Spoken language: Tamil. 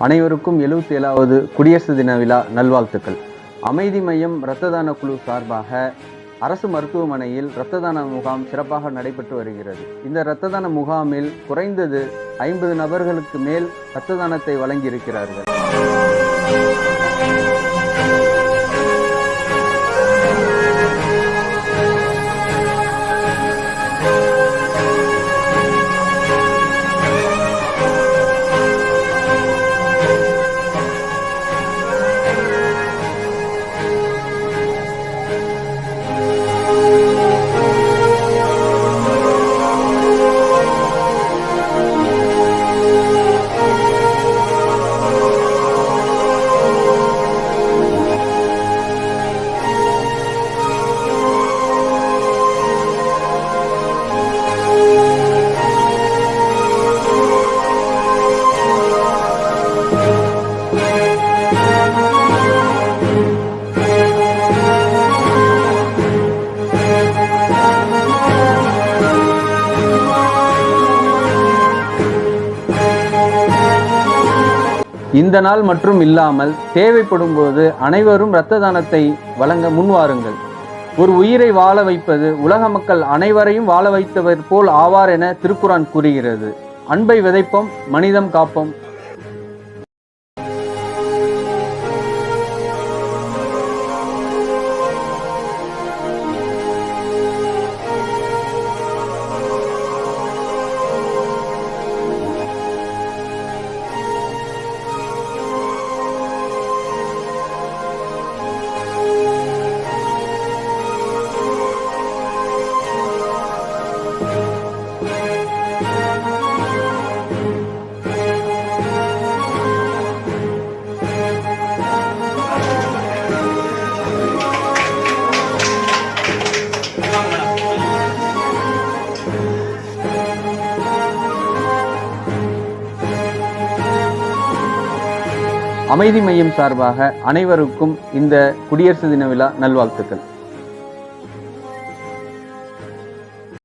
அனைவருக்கும் 77வது குடியரசு தின விழா நல்வாழ்த்துக்கள். அமைதி மையம் இரத்த தான குழு சார்பாக அரசு மருத்துவமனையில் இரத்த தான முகாம் சிறப்பாக நடைபெற்று வருகிறது. இந்த இரத்த தான முகாமில் குறைந்தது 50 நபர்களுக்கு மேல் இரத்த தானத்தை வழங்கியிருக்கிறார்கள். இந்த நாள் மற்றும் இல்லாமல் தேவைப்படும் போது அனைவரும் இரத்த தானத்தை வழங்க முன்வாருங்கள். ஒரு உயிரை வாழ வைப்பது உலக மக்கள் அனைவரையும் வாழ வைத்தவர் போல் ஆவார் என திருக்குரான் கூறுகிறது. அன்பை விதைப்போம், மனிதம் காப்போம். அமைதி மையம் சார்பாக அனைவருக்கும் இந்த குடியரசு தின விழா நல்வாழ்த்துக்கள்.